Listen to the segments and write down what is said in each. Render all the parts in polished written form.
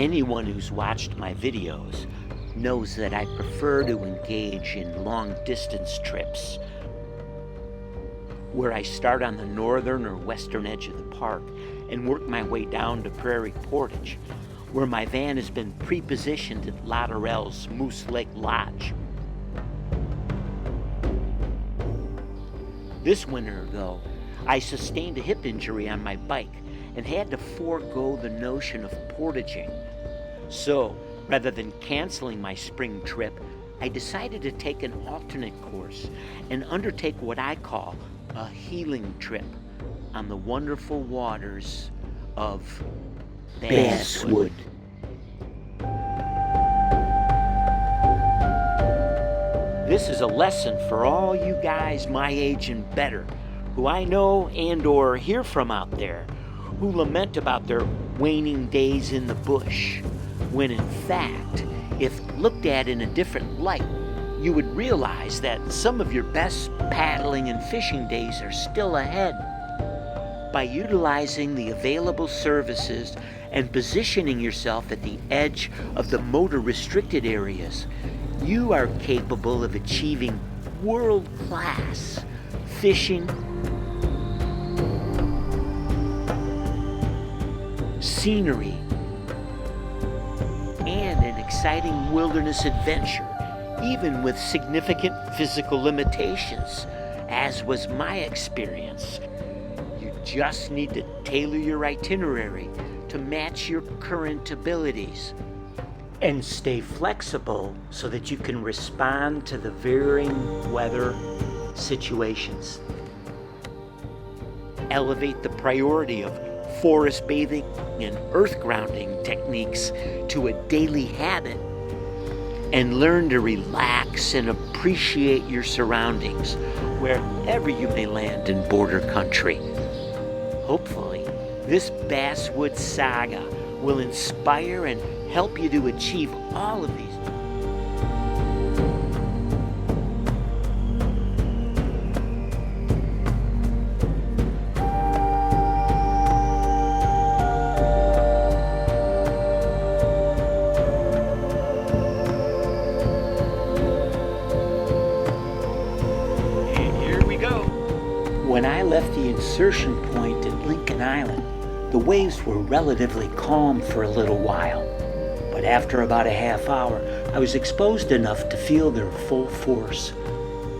Anyone who's watched my videos knows that I prefer to engage in long-distance trips where I start on the northern or western edge of the park and work my way down to Prairie Portage, where my van has been pre-positioned at Lotterell's Moose Lake Lodge. This winter, though, I sustained a hip injury on my bike and had to forego the notion of portaging. So, rather than canceling my spring trip, I decided to take an alternate course and undertake what I call a healing trip on the wonderful waters of Basswood. This is a lesson for all you guys my age and better, who I know and or hear from out there, who lament about their waning days in the bush, when in fact, if looked at in a different light, you would realize that some of your best paddling and fishing days are still ahead. By utilizing the available services and positioning yourself at the edge of the motor-restricted areas, you are capable of achieving world-class fishing, scenery, and an exciting wilderness adventure, even with significant physical limitations, as was my experience. You just need to tailor your itinerary to match your current abilities and stay flexible so that you can respond to the varying weather situations. Elevate the priority of forest bathing and earth grounding techniques to a daily habit, and learn to relax and appreciate your surroundings wherever you may land in border country. Hopefully, this Basswood saga will inspire and help you to achieve all of these. When I left the insertion point at Lincoln Island, the waves were relatively calm for a little while. But after about a half hour, I was exposed enough to feel their full force.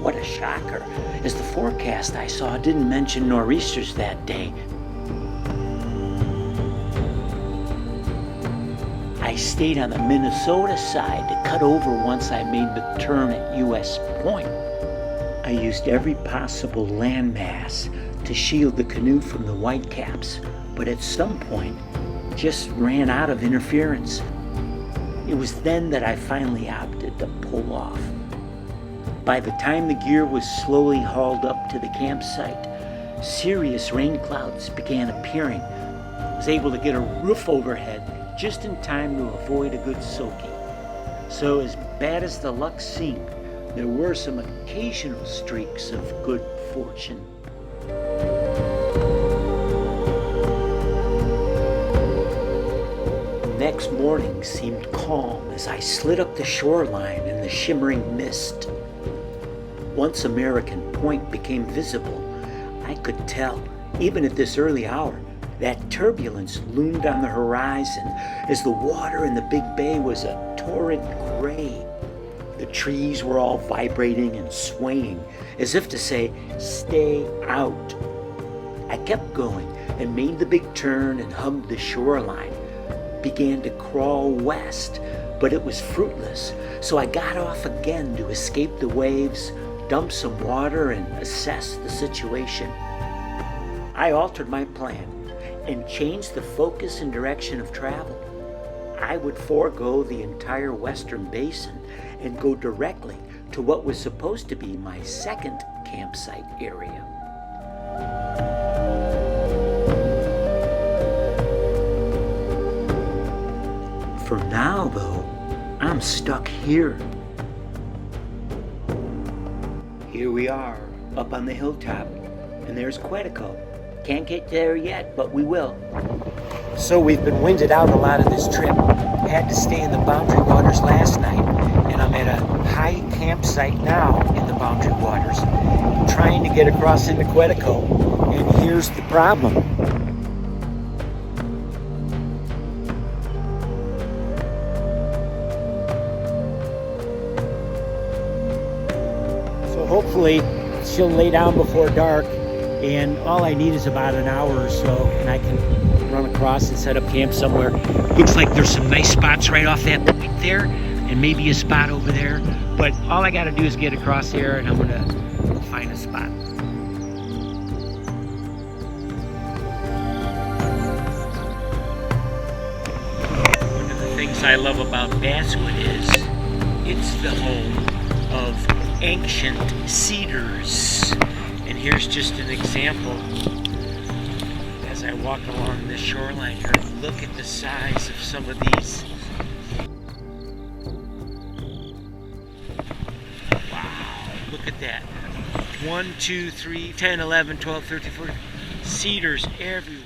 What a shocker, as the forecast I saw didn't mention nor'easters that day. I stayed on the Minnesota side to cut over once I made the turn at U.S. Point. I used every possible landmass to shield the canoe from the whitecaps, but at some point just ran out of interference. It was then that I finally opted to pull off. By the time the gear was slowly hauled up to the campsite, serious rain clouds began appearing. I was able to get a roof overhead just in time to avoid a good soaking. So as bad as the luck seemed, there were some occasional streaks of good fortune. The next morning seemed calm as I slid up the shoreline in the shimmering mist. Once American Point became visible, I could tell, even at this early hour, that turbulence loomed on the horizon as the water in the big bay was a torrid gray. The trees were all vibrating and swaying, as if to say, "Stay out." I kept going and made the big turn and hugged the shoreline. Began to crawl west, but it was fruitless, so I got off again to escape the waves, dump some water, and assess the situation. I altered my plan and changed the focus and direction of travel. I would forego the entire western basin and go directly to what was supposed to be my second campsite area. For now, though, I'm stuck here. Here we are, up on the hilltop, and there's Quetico. Can't get there yet, but we will. So we've been winded out a lot of this trip. Had to stay in the Boundary Waters last night, and I'm at a high campsite now in the Boundary Waters, trying to get across into Quetico, and here's the problem. So hopefully she'll lay down before dark, and all I need is about an hour or so, and I can run across and set up camp somewhere. Looks like there's some nice spots right off that point there, and maybe a spot over there, but all I got to do is get across there, and I'm gonna find a spot. One of the things I love about Basswood is it's the home of ancient cedars. And here's just an example. As I walk along this shoreline here, look at the size of some of these. Wow, look at that. 1, 2, 3, 10, 11, 12, 13, 14. Cedars everywhere.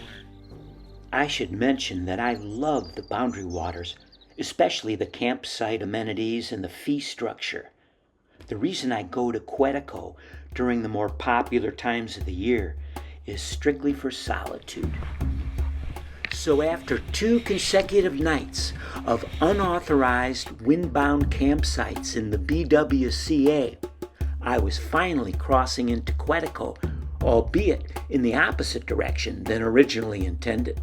I should mention that I love the Boundary Waters, especially the campsite amenities and the fee structure. The reason I go to Quetico during the more popular times of the year is strictly for solitude. So after 2 consecutive nights of unauthorized windbound campsites in the BWCA, I was finally crossing into Quetico, albeit in the opposite direction than originally intended.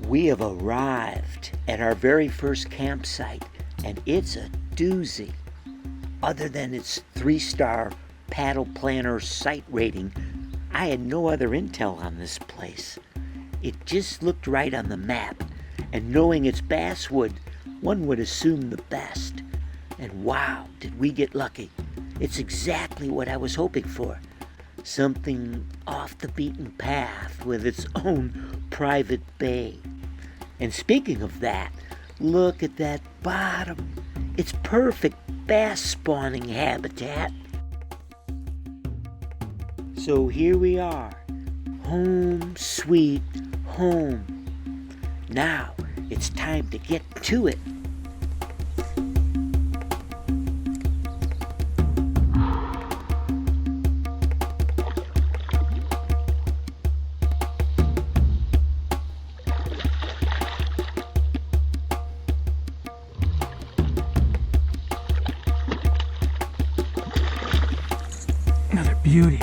We have arrived at our very first campsite, and it's a doozy. Other than its 3-star paddle planner site rating, I had no other intel on this place. It just looked right on the map, and knowing it's Basswood, one would assume the best. And wow, did we get lucky. It's exactly what I was hoping for. Something off the beaten path with its own private bay. And speaking of that, look at that bottom. It's perfect bass spawning habitat. So here we are, home sweet home. Now it's time to get to it. Another beauty.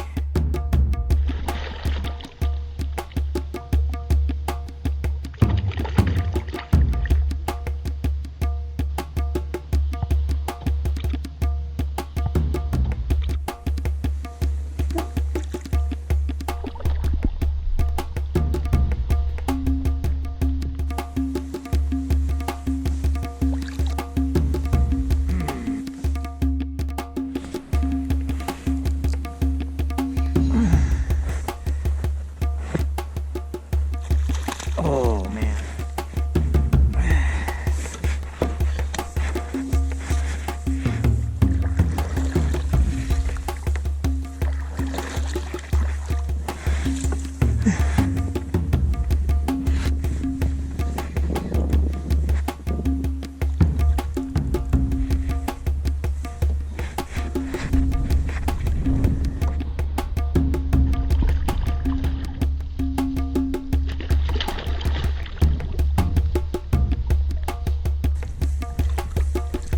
Oh man.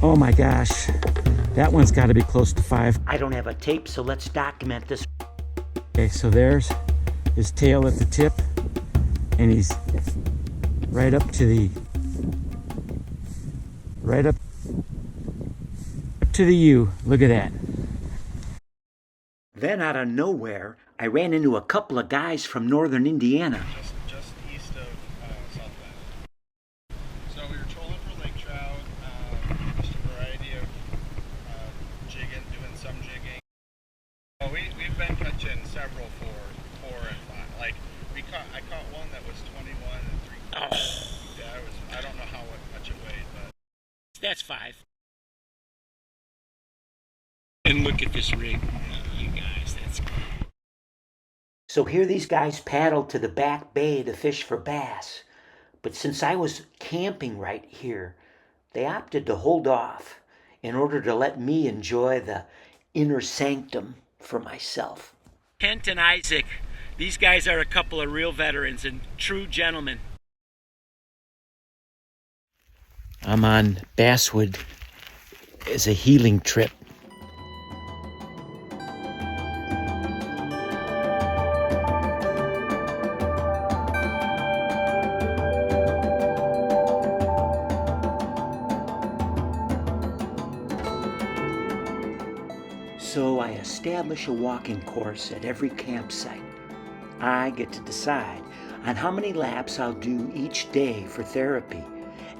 Oh my gosh, that one's got to be close to 5. I don't have a tape, so let's document this. Okay, so there's his tail at the tip, and he's right up to the U. Look at that. Then out of nowhere, I ran into a couple of guys from northern Indiana. Just east of Southwest. So we were trolling for lake trout, just a variety of jigging, doing some jigging. Well, we've been catching several 4 and 5. Like I caught one that was 21 and 3 Oh, Yeah, I don't know how much it weighed, but that's 5. And look at this rig. You guys, that's So here these guys paddled to the back bay to fish for bass. But since I was camping right here, they opted to hold off in order to let me enjoy the inner sanctum for myself. Kent and Isaac. These guys are a couple of real veterans and true gentlemen. I'm on Basswood as a healing trip. So I establish a walking course at every campsite. I get to decide on how many laps I'll do each day for therapy,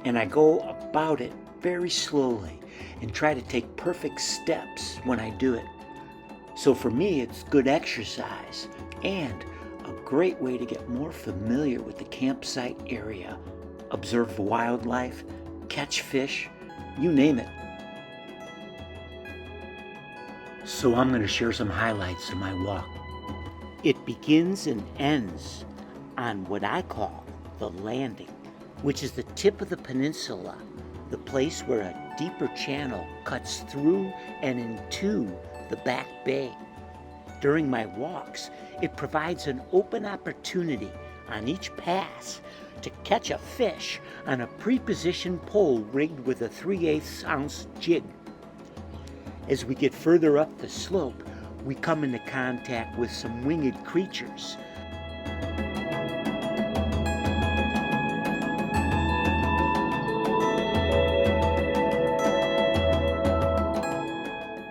and I go about it very slowly and try to take perfect steps when I do it. So for me, it's good exercise and a great way to get more familiar with the campsite area, observe the wildlife, catch fish, you name it. So I'm going to share some highlights of my walk. It begins and ends on what I call the landing, which is the tip of the peninsula, the place where a deeper channel cuts through and into the back bay. During my walks, it provides an open opportunity on each pass to catch a fish on a pre-positioned pole rigged with a 3/8 ounce jig. As we get further up the slope, we come into contact with some winged creatures.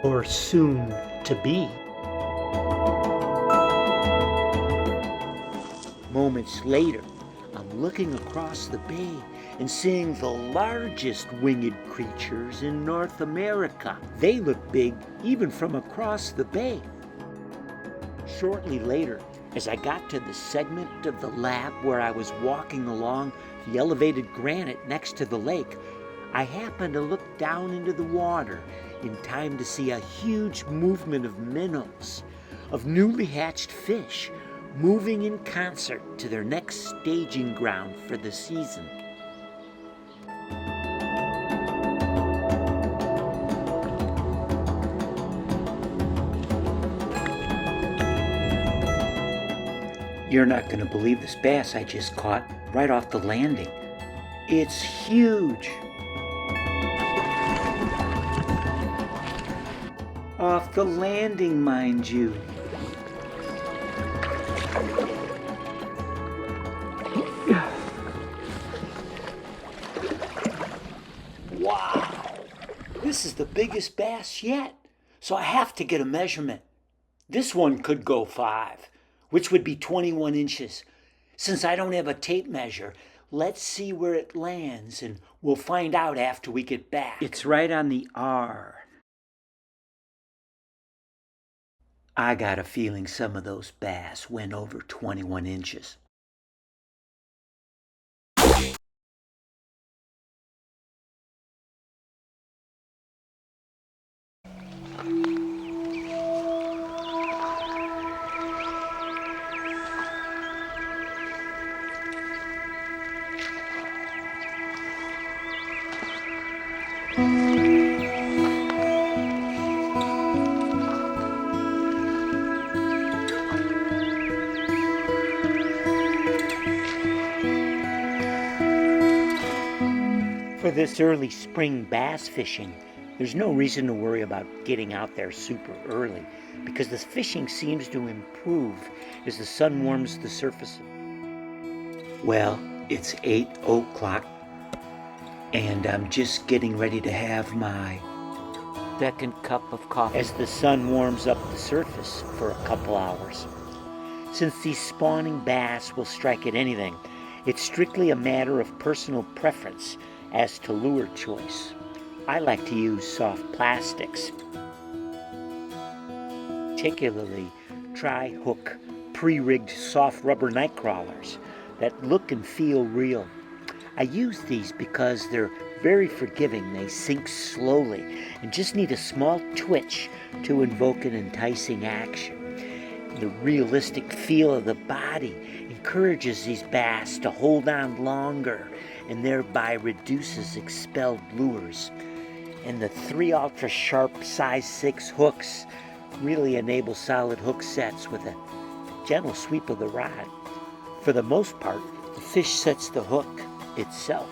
Or soon to be. Moments later, I'm looking across the bay and seeing the largest winged creatures in North America. They look big even from across the bay. Shortly later, as I got to the segment of the lap where I was walking along the elevated granite next to the lake, I happened to look down into the water in time to see a huge movement of minnows, of newly hatched fish, moving in concert to their next staging ground for the season. You're not going to believe this bass I just caught right off the landing. It's huge. Off the landing, mind you. Wow, this is the biggest bass yet, so I have to get a measurement. This one could go 5, which would be 21 inches. Since I don't have a tape measure, let's see where it lands, and we'll find out after we get back. It's right on the R. I got a feeling some of those bass went over 21 inches. For this early spring bass fishing, there's no reason to worry about getting out there super early because the fishing seems to improve as the sun warms the surface. Well, it's 8 o'clock and I'm just getting ready to have my second cup of coffee as the sun warms up the surface for a couple hours. Since these spawning bass will strike at anything, it's strictly a matter of personal preference as to lure choice. I like to use soft plastics, particularly tri-hook, pre-rigged soft rubber night crawlers that look and feel real. I use these because they're very forgiving. They sink slowly and just need a small twitch to invoke an enticing action. The realistic feel of the body encourages these bass to hold on longer and thereby reduces expelled lures. And the 3 ultra sharp size 6 hooks really enable solid hook sets with a gentle sweep of the rod. For the most part, the fish sets the hook itself.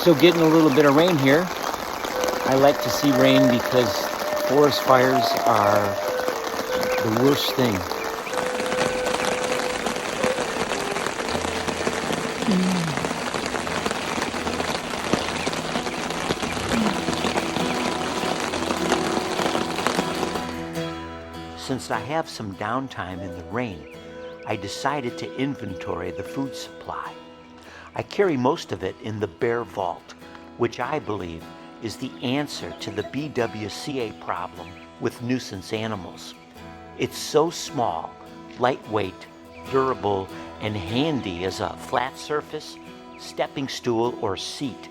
So getting a little bit of rain here. I like to see rain because forest fires are the worst thing. Since I have some downtime in the rain, I decided to inventory the food supply. I carry most of it in the bear vault, which I believe is the answer to the BWCA problem with nuisance animals. It's so small, lightweight, durable, and handy as a flat surface, stepping stool, or seat.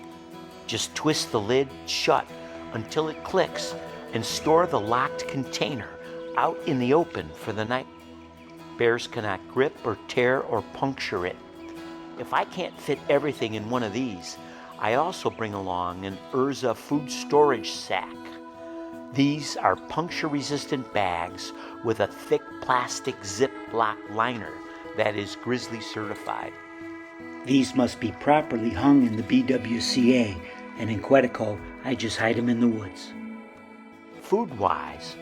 Just twist the lid shut until it clicks and store the locked container out in the open for the night. Bears cannot grip or tear or puncture it. If I can't fit everything in one of these, I also bring along an Urza food storage sack. These are puncture-resistant bags with a thick plastic Ziploc liner that is grizzly certified. These must be properly hung in the BWCA, and in Quetico, I just hide them in the woods. Food-wise,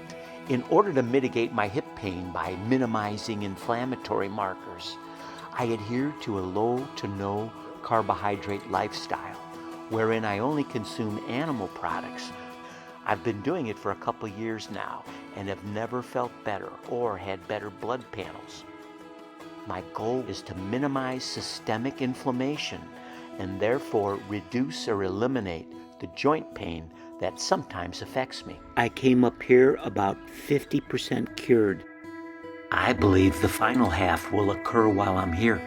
in order to mitigate my hip pain by minimizing inflammatory markers, I adhere to a low to no carbohydrate lifestyle, wherein I only consume animal products. I've been doing it for a couple years now and have never felt better or had better blood panels. My goal is to minimize systemic inflammation and therefore reduce or eliminate the joint pain that sometimes affects me. I came up here about 50% cured. I believe the final half will occur while I'm here.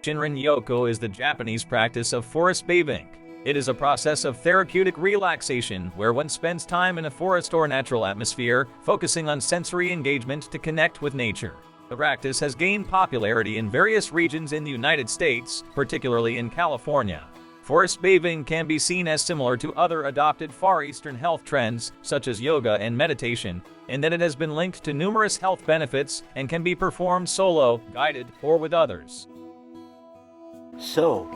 Shinrin-yoku is the Japanese practice of forest bathing. It is a process of therapeutic relaxation where one spends time in a forest or natural atmosphere, focusing on sensory engagement to connect with nature. The practice has gained popularity in various regions in the United States, particularly in California. Forest bathing can be seen as similar to other adopted Far Eastern health trends, such as yoga and meditation, in that it has been linked to numerous health benefits and can be performed solo, guided, or with others. So,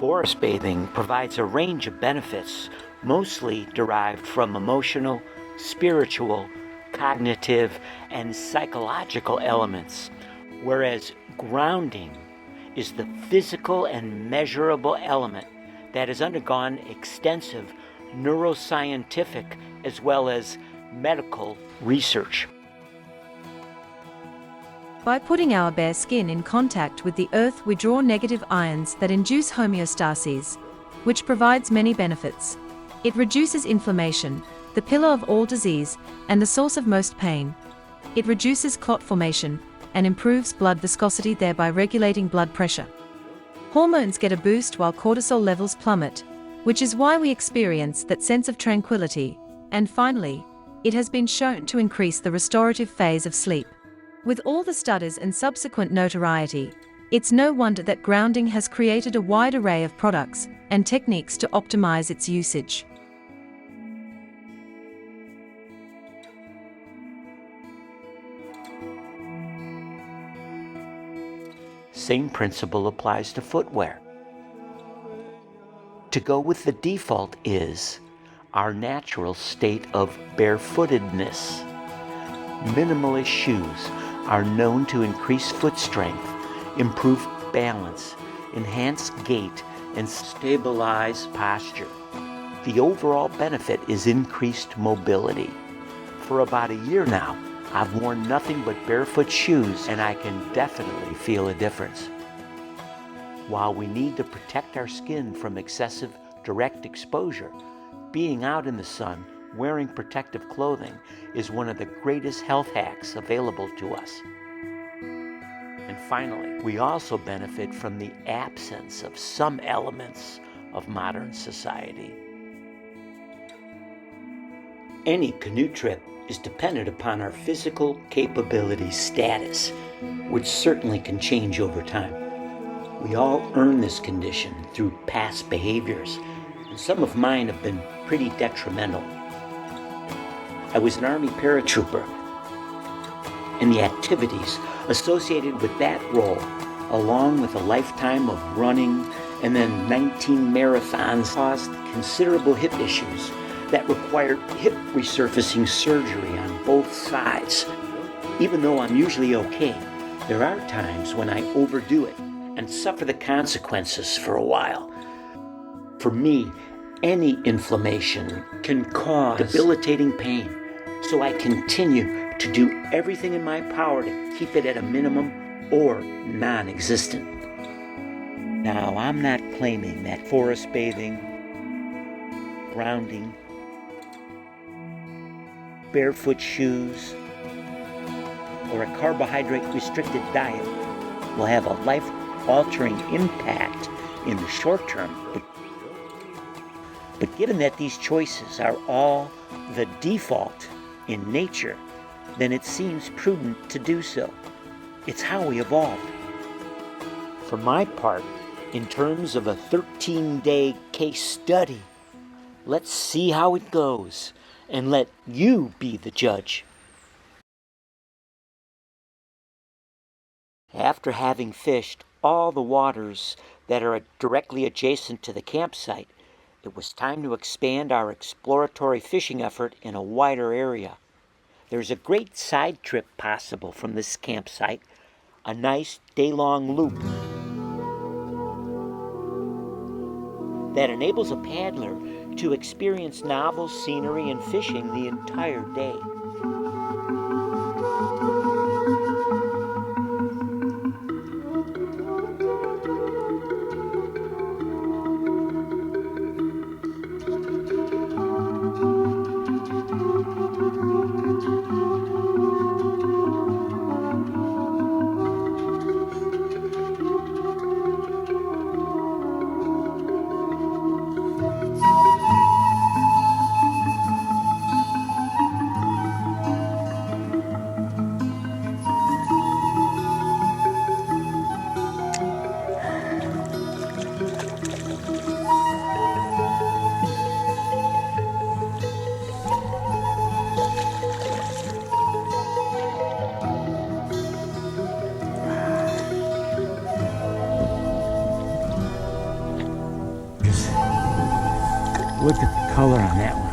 forest bathing provides a range of benefits, mostly derived from emotional, spiritual, cognitive, and psychological elements, whereas grounding is the physical and measurable element that has undergone extensive neuroscientific as well as medical research. By putting our bare skin in contact with the earth, we draw negative ions that induce homeostasis, which provides many benefits. It reduces inflammation, the pillar of all disease, and the source of most pain. It reduces clot formation and improves blood viscosity, thereby regulating blood pressure. Hormones get a boost while cortisol levels plummet, which is why we experience that sense of tranquility. And finally, it has been shown to increase the restorative phase of sleep. With all the studies and subsequent notoriety, it's no wonder that grounding has created a wide array of products and techniques to optimize its usage. Same principle applies to footwear. To go with the default is our natural state of barefootedness. Minimalist shoes are known to increase foot strength, improve balance, enhance gait, and stabilize posture. The overall benefit is increased mobility. For about a year now, I've worn nothing but barefoot shoes, and I can definitely feel a difference. While we need to protect our skin from excessive direct exposure, being out in the sun wearing protective clothing is one of the greatest health hacks available to us. And finally, we also benefit from the absence of some elements of modern society. Any canoe trip is dependent upon our physical capability status, which certainly can change over time. We all earn this condition through past behaviors, and some of mine have been pretty detrimental. I was an Army paratrooper, and the activities associated with that role, along with a lifetime of running and then 19 marathons, caused considerable hip issues that required hip resurfacing surgery on both sides. Even though I'm usually okay, there are times when I overdo it and suffer the consequences for a while. For me, any inflammation can cause debilitating pain, so I continue to do everything in my power to keep it at a minimum or non-existent. Now, I'm not claiming that forest bathing, grounding, barefoot shoes, or a carbohydrate-restricted diet will have a life-altering impact in the short term. But given that these choices are all the default in nature, then it seems prudent to do so. It's how we evolved. For my part, in terms of a 13-day case study, let's see how it goes, and let you be the judge. After having fished all the waters that are directly adjacent to the campsite, it was time to expand our exploratory fishing effort in a wider area. There's a great side trip possible from this campsite, a nice day-long loop that enables a paddler to experience novel scenery and fishing the entire day. Look at the color on that one.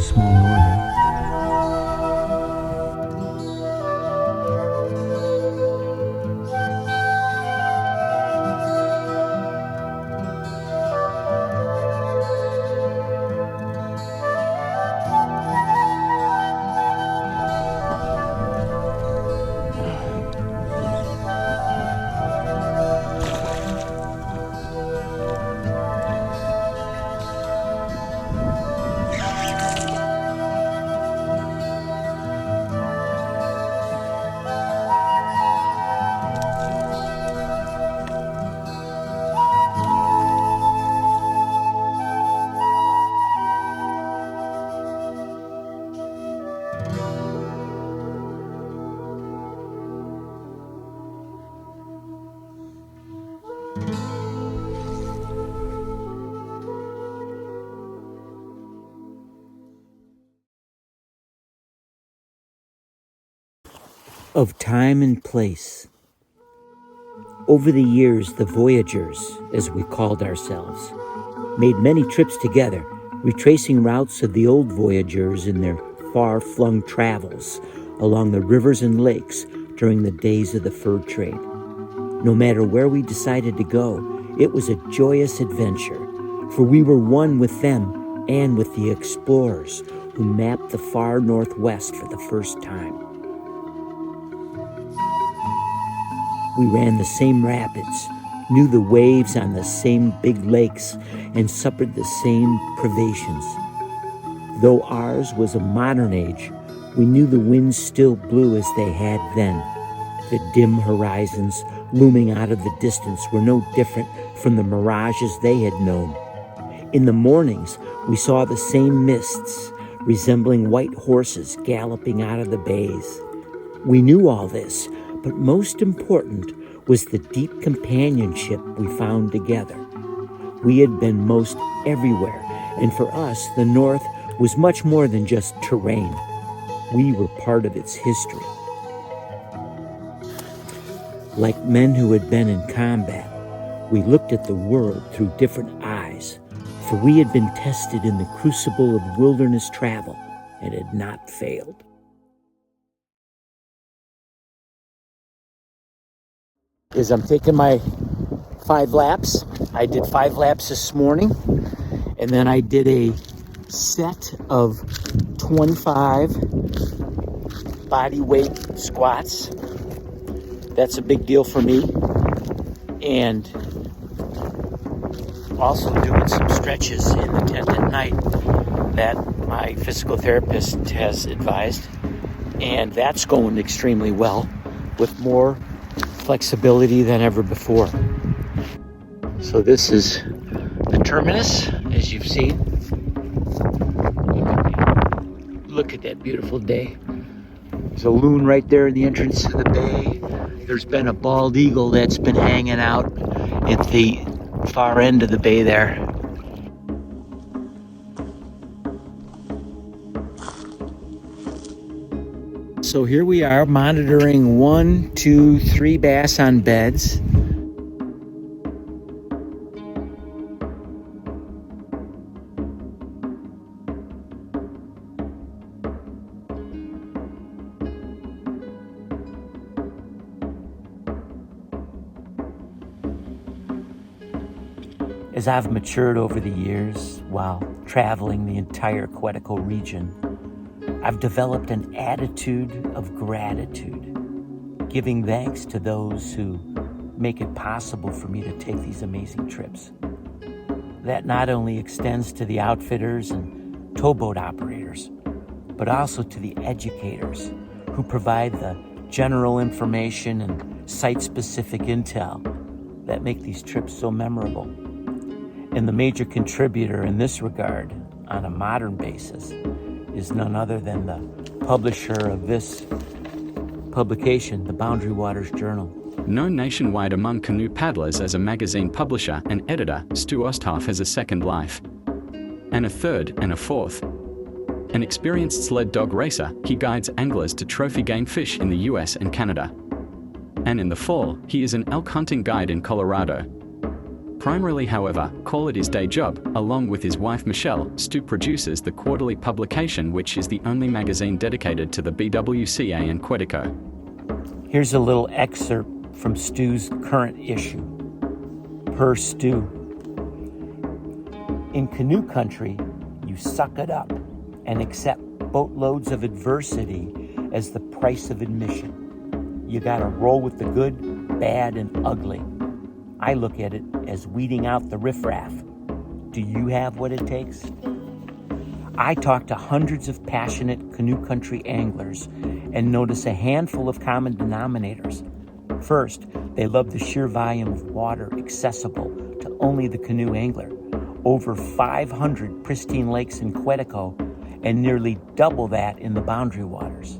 Small northern. of time and place. Over the years, the Voyagers, as we called ourselves, made many trips together, retracing routes of the old voyagers in their far-flung travels along the rivers and lakes during the days of the fur trade. No matter where we decided to go, it was a joyous adventure, for we were one with them and with the explorers who mapped the far northwest for the first time. We ran the same rapids, knew the waves on the same big lakes, and suffered the same privations. Though ours was a modern age, we knew the winds still blew as they had then. The dim horizons looming out of the distance were no different from the mirages they had known. In the mornings, we saw the same mists, resembling white horses galloping out of the bays. We knew all this, but most important was the deep companionship we found together. We had been most everywhere, and for us, the North was much more than just terrain. We were part of its history. Like men who had been in combat, we looked at the world through different eyes, for we had been tested in the crucible of wilderness travel and had not failed. As I'm taking my 5 laps, I did 5 laps this morning, and then I did a set of 25 body weight squats. That's a big deal for me. And also doing some stretches in the tent at night that my physical therapist has advised. And that's going extremely well with more flexibility than ever before. So this is the terminus, as you've seen. Look at that beautiful day. There's a loon right there in the entrance to the bay. There's been a bald eagle that's been hanging out at the far end of the bay there. So here we are monitoring 1, 2, 3 bass on beds. As I've matured over the years while traveling the entire Quetico region, I've developed an attitude of gratitude, giving thanks to those who make it possible for me to take these amazing trips. That not only extends to the outfitters and towboat operators, but also to the educators who provide the general information and site-specific intel that make these trips so memorable. And the major contributor in this regard, on a modern basis, is none other than the publisher of this publication, the Boundary Waters Journal. Known nationwide among canoe paddlers as a magazine publisher and editor, Stu Osthoff has a second life. And a third and a fourth. An experienced sled dog racer, he guides anglers to trophy game fish in the US and Canada. And in the fall, he is an elk hunting guide in Colorado. Primarily, however, call it his day job. Along with his wife Michelle, Stu produces the quarterly publication, which is the only magazine dedicated to the BWCA and Quetico. Here's a little excerpt from Stu's current issue. Per Stu. In canoe country, you suck it up and accept boatloads of adversity as the price of admission. You gotta roll with the good, bad, and ugly. I look at it as weeding out the riffraff. Do you have what it takes? I talk to hundreds of passionate canoe country anglers and notice a handful of common denominators. First, they love the sheer volume of water accessible to only the canoe angler. Over 500 pristine lakes in Quetico and nearly double that in the Boundary Waters.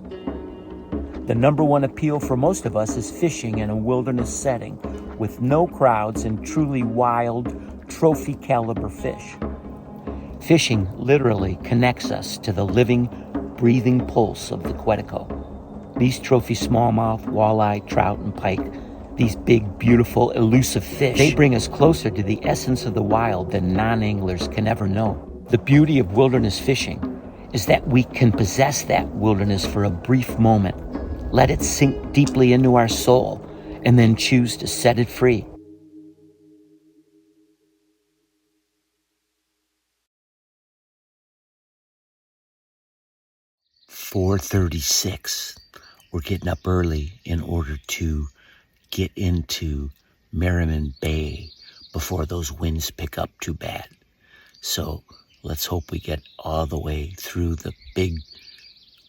The number one appeal for most of us is fishing in a wilderness setting with no crowds and truly wild, trophy caliber fish. Fishing literally connects us to the living, breathing pulse of the Quetico. These trophy smallmouth, walleye, trout, and pike, these big, beautiful, elusive fish, they bring us closer to the essence of the wild than non-anglers can ever know. The beauty of wilderness fishing is that we can possess that wilderness for a brief moment, let it sink deeply into our soul, and then choose to set it free. "4:36. We're getting up early in order to get into Merriman Bay before those winds pick up too bad. So let's hope we get all the way through the big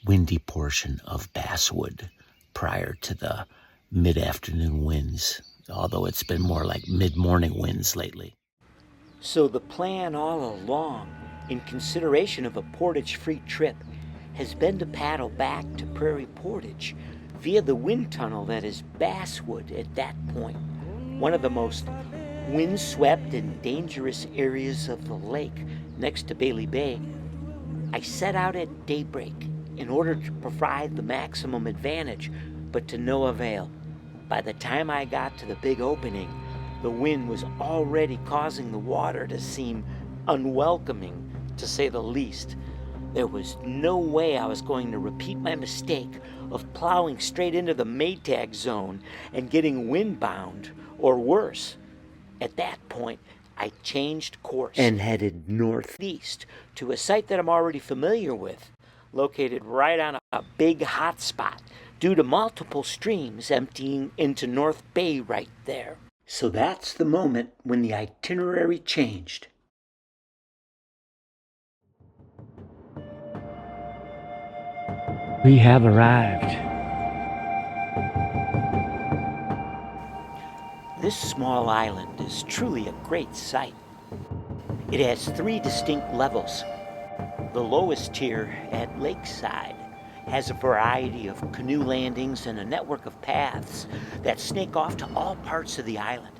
windy portion of Basswood prior to the mid-afternoon winds, although it's been more like mid-morning winds lately." So the plan all along, in consideration of a portage-free trip, has been to paddle back to Prairie Portage via the wind tunnel that is Basswood at that point, one of the most windswept and dangerous areas of the lake next to Bailey Bay. I set out at daybreak in order to provide the maximum advantage, but to no avail. By the time I got to the big opening, the wind was already causing the water to seem unwelcoming, to say the least. There was no way I was going to repeat my mistake of plowing straight into the Maytag zone and getting windbound, or worse. At that point, I changed course and headed northeast to a site that I'm already familiar with, located right on a big hot spot due to multiple streams emptying into North Bay right there. So that's the moment when the itinerary changed. We have arrived. This small island is truly a great sight. It has 3 distinct levels. The lowest tier at Lakeside has a variety of canoe landings and a network of paths that snake off to all parts of the island.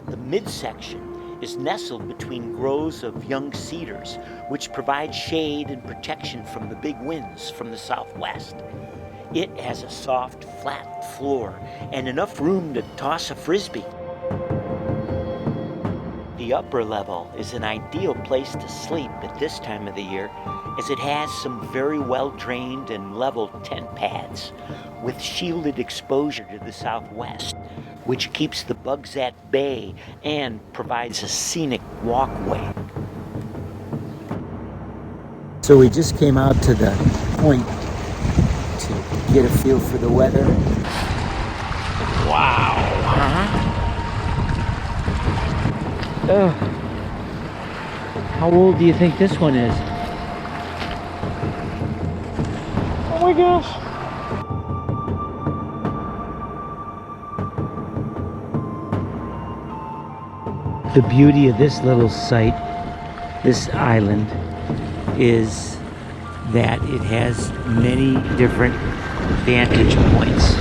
The midsection is nestled between groves of young cedars, which provide shade and protection from the big winds from the southwest. It has a soft, flat floor and enough room to toss a frisbee. The upper level is an ideal place to sleep at this time of the year, as it has some very well-drained and level tent pads with shielded exposure to the southwest, which keeps the bugs at bay and provides a scenic walkway. So we just came out to the point to get a feel for the weather. Wow! How old do you think this one is? Oh my gosh! The beauty of this little site, this island, is that it has many different vantage points.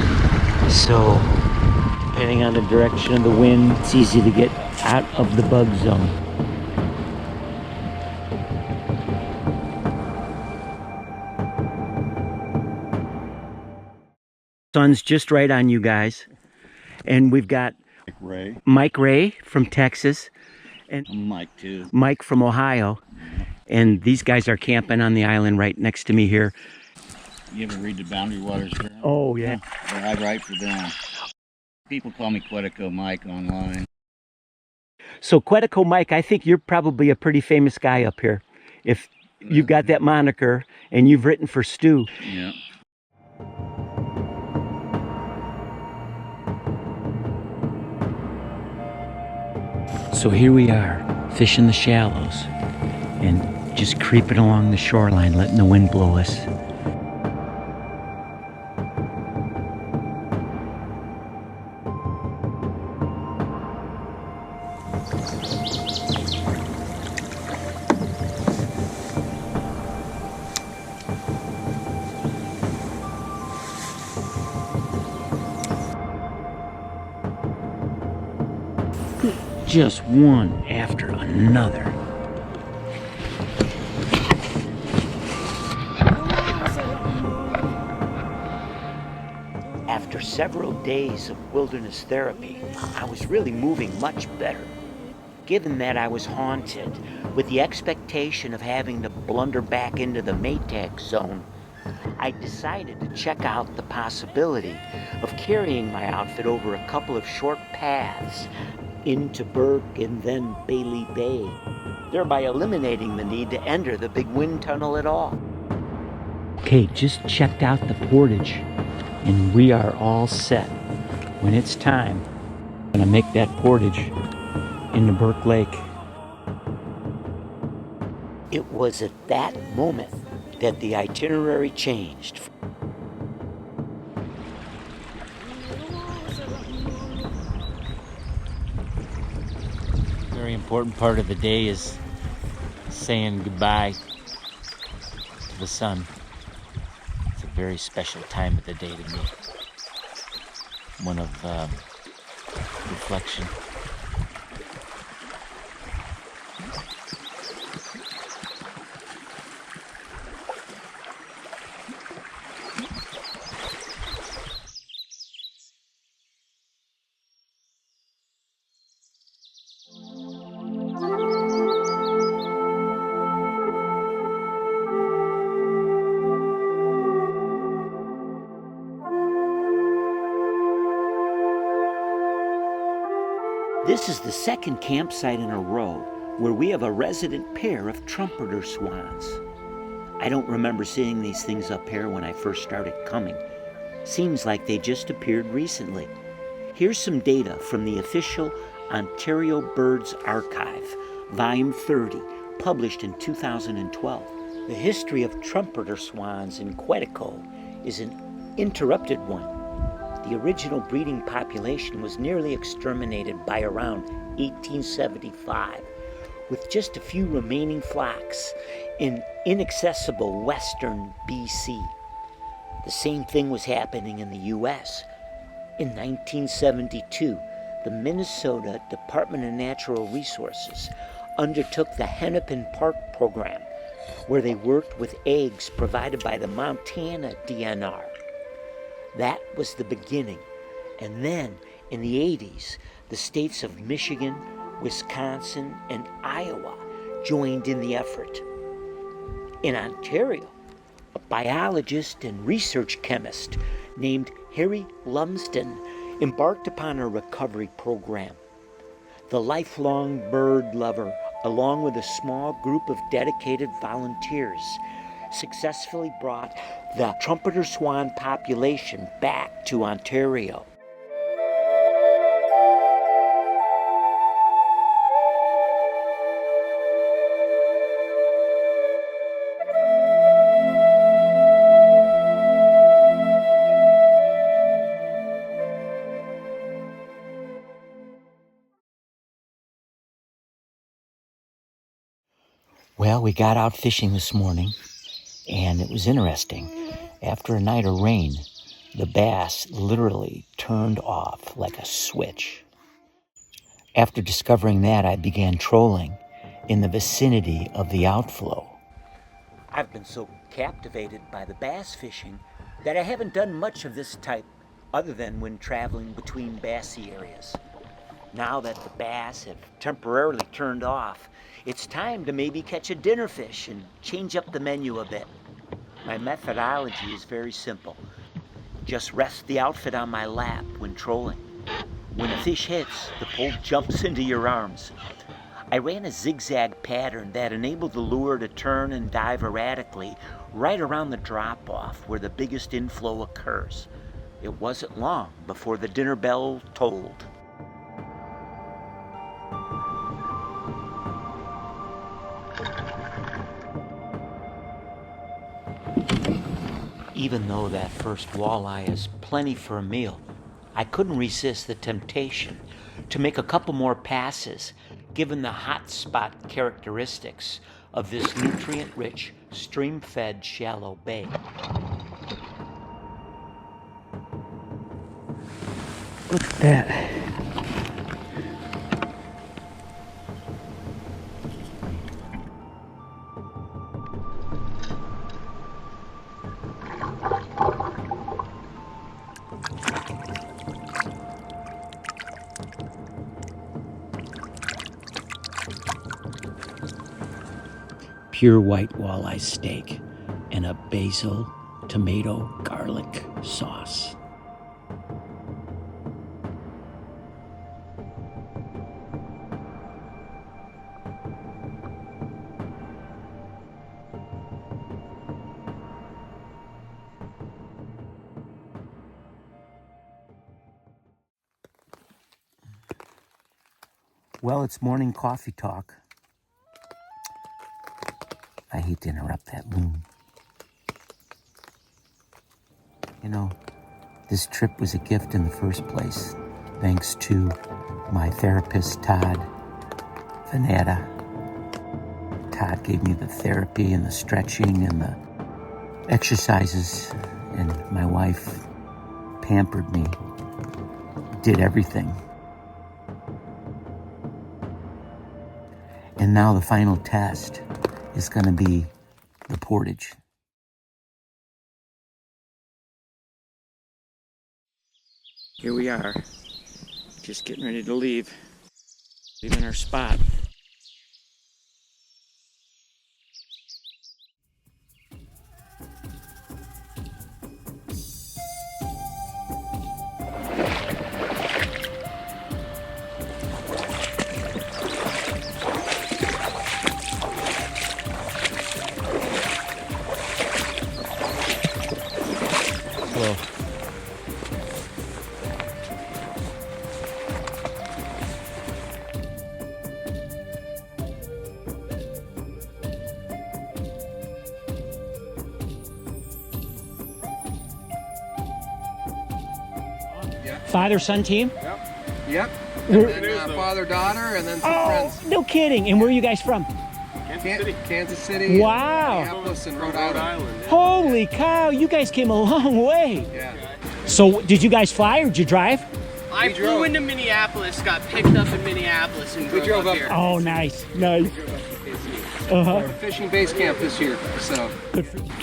So, depending on the direction of the wind, it's easy to get out of the bug zone. Sun's just right on you guys, and we've got Mike Ray from Texas, and Mike too. Mike from Ohio, and these guys are camping on the island right next to me here. You ever read the Boundary Waters Journal? Oh yeah. I write for them. People call me Quetico Mike online. So Quetico Mike, I think you're probably a pretty famous guy up here. If you've got that moniker and you've written for Stu. Yeah. So here we are, fishing the shallows and just creeping along the shoreline, letting the wind blow us. Just one after another. After several days of wilderness therapy, I was really moving much better. Given that I was haunted with the expectation of having to blunder back into the Maytag zone, I decided to check out the possibility of carrying my outfit over a couple of short paths into Burke and then Bailey Bay, thereby eliminating the need to enter the big wind tunnel at all. Okay, just checked out the portage, and we are all set. When it's time, I'm gonna make that portage into Burke Lake. It was at that moment that the itinerary changed. Very important part of the day is saying goodbye to the sun. It's a very special time of the day to me. One of reflection. This is the second campsite in a row where we have a resident pair of trumpeter swans. I don't remember seeing these things up here when I first started coming. Seems like they just appeared recently. Here's some data from the official Ontario Birds Archive, Volume 30, published in 2012. The history of trumpeter swans in Quetico is an interrupted one. The original breeding population was nearly exterminated by around 1875, with just a few remaining flocks in inaccessible western BC. The same thing was happening in the U.S. In 1972, the Minnesota Department of Natural Resources undertook the Hennepin Park program, where they worked with eggs provided by the Montana DNR. That was the beginning. And then, in the 80s, the states of Michigan, Wisconsin, and Iowa joined in the effort. In Ontario, a biologist and research chemist named Harry Lumsden embarked upon a recovery program. The lifelong bird lover, along with a small group of dedicated volunteers, successfully brought the trumpeter swan population back to Ontario. Well, we got out fishing this morning, and it was interesting. After a night of rain, the bass literally turned off like a switch. After discovering that, I began trolling in the vicinity of the outflow. I've been so captivated by the bass fishing that I haven't done much of this type other than when traveling between bassy areas. Now that the bass have temporarily turned off, it's time to maybe catch a dinner fish and change up the menu a bit. My methodology is very simple. Just rest the outfit on my lap when trolling. When a fish hits, the pole jumps into your arms. I ran a zigzag pattern that enabled the lure to turn and dive erratically right around the drop-off where the biggest inflow occurs. It wasn't long before the dinner bell tolled. Even though that first walleye is plenty for a meal, I couldn't resist the temptation to make a couple more passes given the hot spot characteristics of this nutrient-rich, stream-fed shallow bay. Look at that. Pure white walleye steak and a basil, tomato, garlic sauce. Well, it's morning coffee talk. I hate to interrupt that loom. You know, this trip was a gift in the first place, thanks to my therapist, Todd Vanetta. Todd gave me the therapy and the stretching and the exercises, and my wife pampered me, did everything. And now the final test is going to be the portage. Here we are, just getting ready to leave, leaving our spot. Well, Father-son team? Yep. And then father-daughter, and then some friends. No kidding. And where are you guys from? Kansas City. Wow. Minneapolis and Rhode Island. Holy cow, you guys came a long way. Yeah. So did you guys fly or did you drive? I flew into Minneapolis, got picked up in Minneapolis, and drove up here. Oh, nice, nice. Fishing base camp this year. So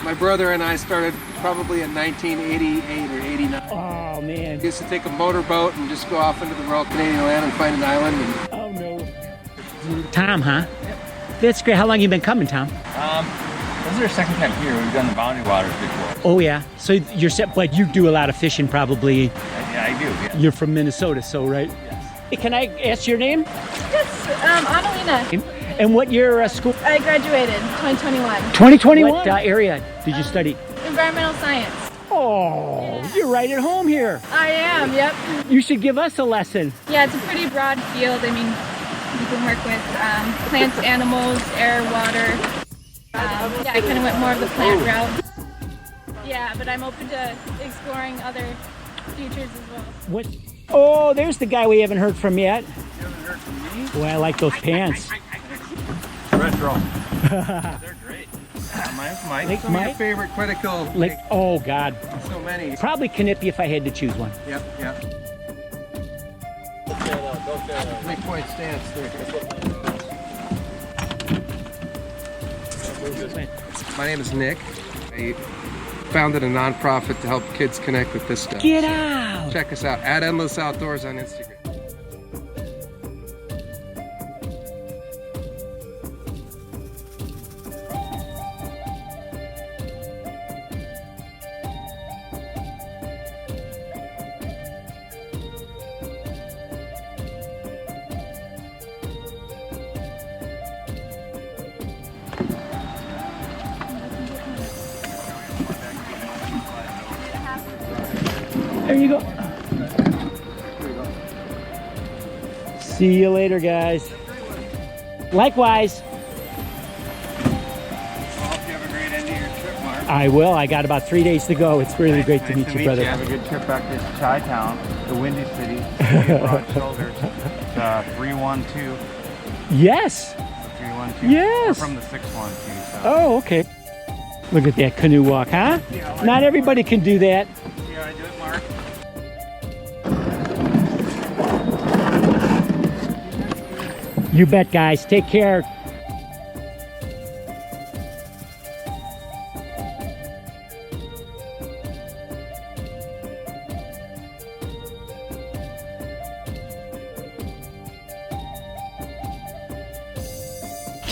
my brother and I started probably in 1988 or 89. Oh, man. We used to take a motorboat and just go off into the Royal Canadian land and find an island. And Oh, no. Tom, huh? Yep. That's great. How long you been coming, Tom? This is our second time here. We've done the Boundary Waters before. Oh, yeah. So you're set, but you do a lot of fishing probably. Yeah, I do. Yeah. You're from Minnesota, so, right? Yes. Hey, can I ask your name? Yes, Annalena. And what year school? I graduated 2021. 2021. What area did you study? Environmental science. Oh, you're right at home here. I am, yep. You should give us a lesson. Yeah, it's a pretty broad field. I mean, you can work with plants, animals, air, water. Yeah, I kind of went more of the plant route. Yeah, but I'm open to exploring other futures as well. What? Oh, there's the guy we haven't heard from yet. you haven't heard from me? Boy, I like those pants. Retro. They're great. My name's Mike. Like Some of your Mike? favorite Quetico. Like, oh God. So many. Probably Canoe if I had to choose one. Yep. 3-point stance there. My name is Nick. I founded a nonprofit to help kids connect with this stuff. Get out! Check us out at Endless Outdoors on Instagram. There you go. See you later, guys. Likewise. Well, hope you have a great end of your trip, Mark. I will. I got about 3 days to go. It's really great to meet you, brother. Have a good trip back to Chi-Town, the Windy City, Broad Shoulders. 312. Yes. 312. Yes. We're from the 612. So. Oh, okay. Look at that canoe walk, huh? Yeah, Not everybody can do that. Yeah, I do it, Mark. You bet, guys. Take care.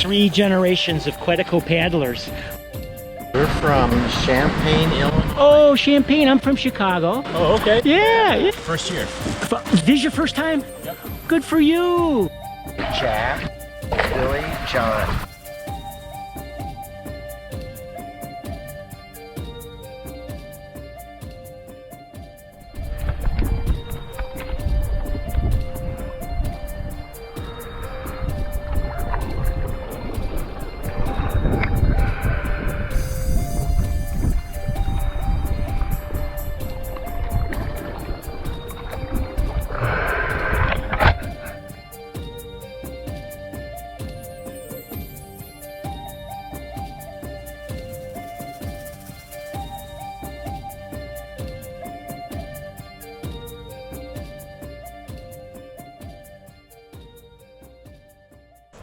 3 generations of Quetico paddlers. We're from Champaign, Illinois. Oh, Champaign. I'm from Chicago. Oh, okay. Yeah. First year. This is your first time? Yep. Good for you. Jack, Billy, John.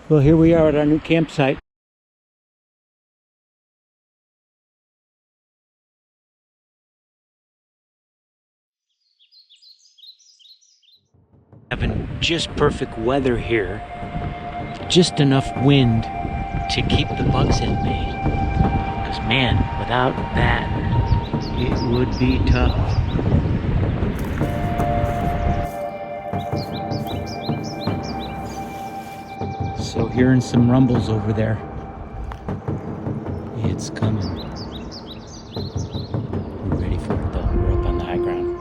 Well, here we are at our new campsite. Having just perfect weather here. Just enough wind to keep the bugs at bay. Because man, without that, it would be tough. So hearing some rumbles over there. It's coming. We're ready for it though. We're up on the high ground.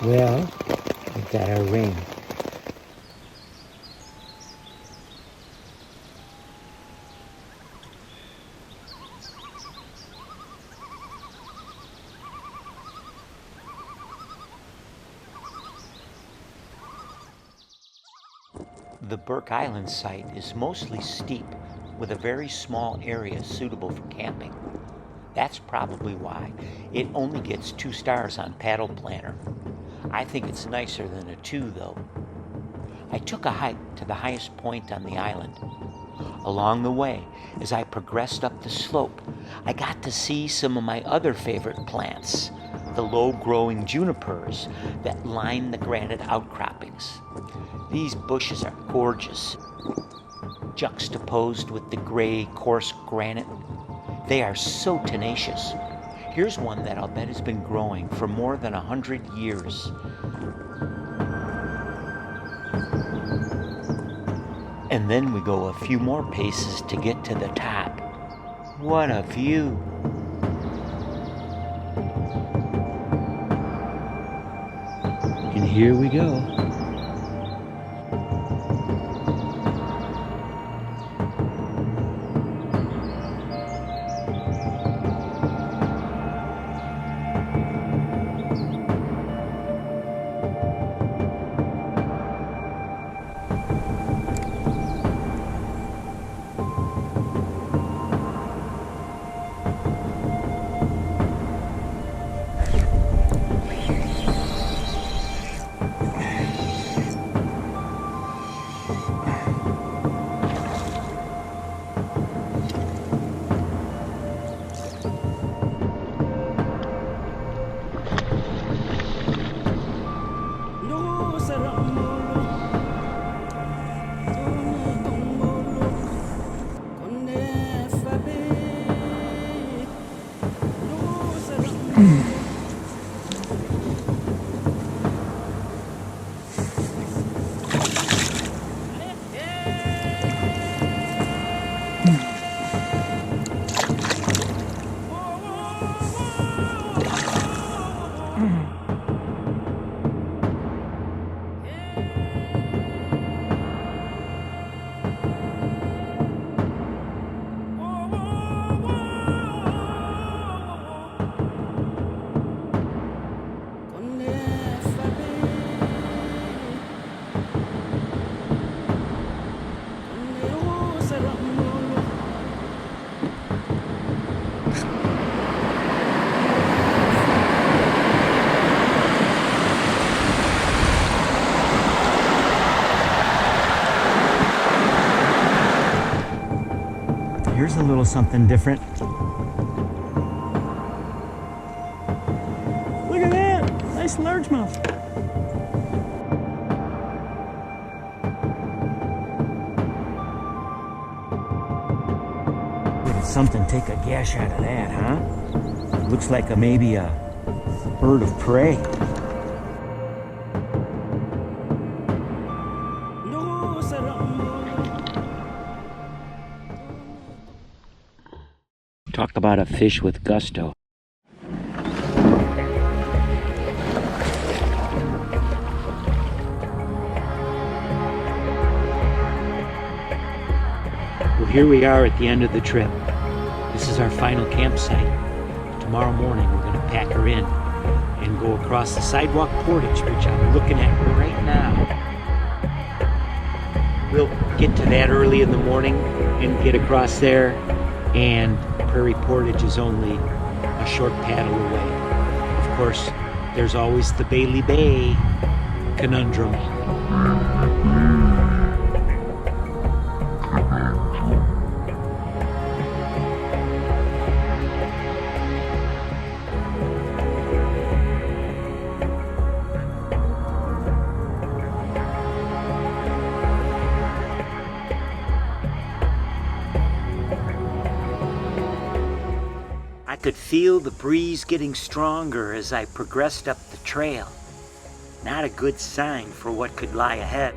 Well, we've got our ring. The Burke Island site is mostly steep with a very small area suitable for camping. That's probably why it only gets 2 stars on Paddle Planner. I think it's nicer than a 2 though. I took a hike to the highest point on the island. Along the way, as I progressed up the slope, I got to see some of my other favorite plants, the low-growing junipers that line the granite outcroppings. These bushes are gorgeous, juxtaposed with the gray, coarse granite. They are so tenacious. Here's one that I'll bet has been growing for more than 100 years. And then we go a few more paces to get to the top. What a view! And here we go. a little something different. Look at that! Nice largemouth. Did something take a gash out of that, huh? Looks like maybe a bird of prey. Talk about a fish with gusto. Well, here we are at the end of the trip. This is our final campsite. Tomorrow morning we're going to pack her in and go across the sidewalk portage, which I'm looking at right now. We'll get to that early in the morning and get across there, and Prairie Portage is only a short paddle away. Of course, there's always the Bailey Bay conundrum. I could feel the breeze getting stronger as I progressed up the trail. Not a good sign for what could lie ahead.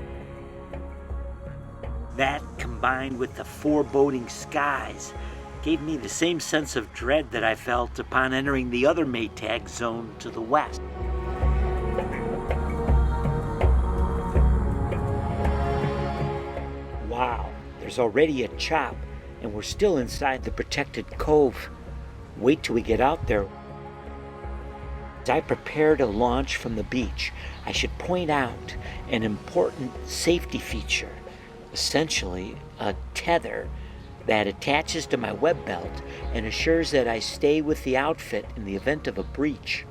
That, combined with the foreboding skies, gave me the same sense of dread that I felt upon entering the other Maytag zone to the west. Wow, there's already a chop, and we're still inside the protected cove. Wait till we get out there. As I prepare to launch from the beach, I should point out an important safety feature, essentially a tether that attaches to my web belt and assures that I stay with the outfit in the event of a breach.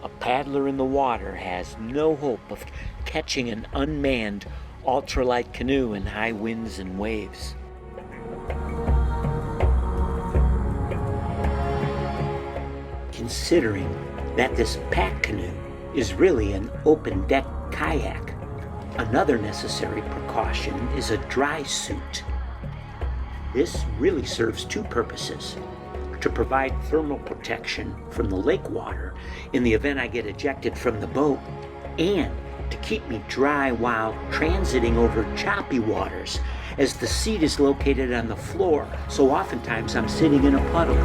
A paddler in the water has no hope of catching an unmanned ultralight canoe in high winds and waves. Considering that this pack canoe is really an open deck kayak, another necessary precaution is a dry suit. This really serves two purposes: to provide thermal protection from the lake water in the event I get ejected from the boat, and to keep me dry while transiting over choppy waters, as the seat is located on the floor, so oftentimes I'm sitting in a puddle.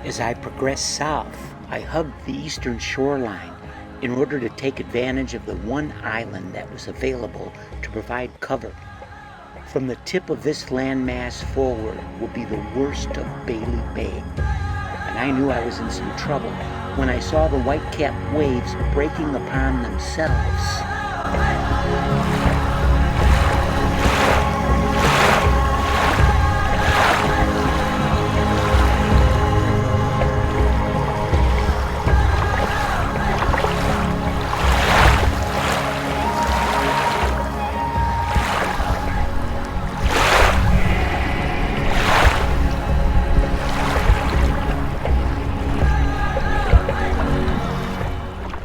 As I progressed south, I hugged the eastern shoreline in order to take advantage of the one island that was available to provide cover. From the tip of this landmass forward will be the worst of Bailey Bay, and I knew I was in some trouble when I saw the white-capped waves breaking upon themselves.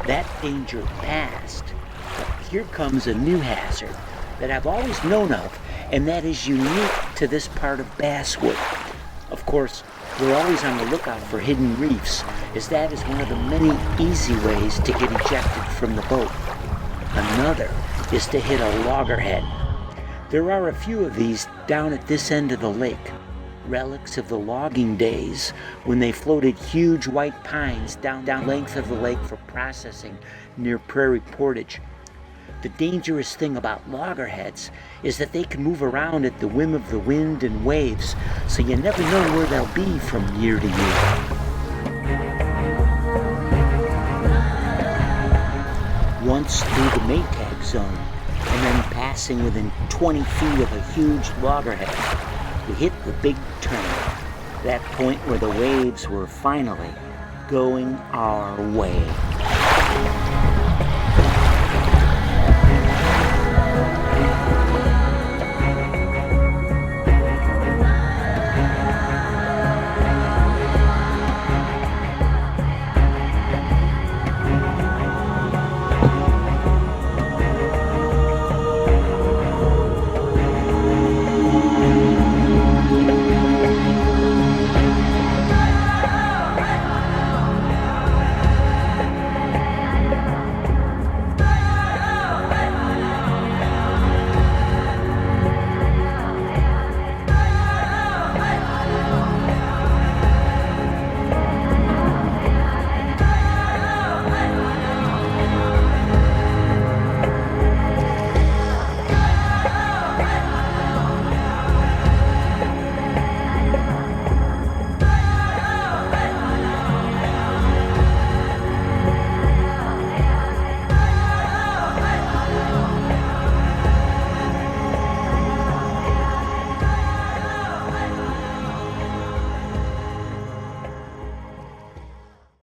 That danger past, here comes a new hazard that I've always known of, and that is unique to this part of Basswood. Of course, we're always on the lookout for hidden reefs, as that is one of the many easy ways to get ejected from the boat. Another is to hit a loggerhead. There are a few of these down at this end of the lake, relics of the logging days when they floated huge white pines down the length of the lake for processing near Prairie Portage. The dangerous thing about loggerheads is that they can move around at the whim of the wind and waves, so you never know where they'll be from year to year. Once through the Maytag zone, and then passing within 20 feet of a huge loggerhead. We hit the big turn, that point where the waves were finally going our way.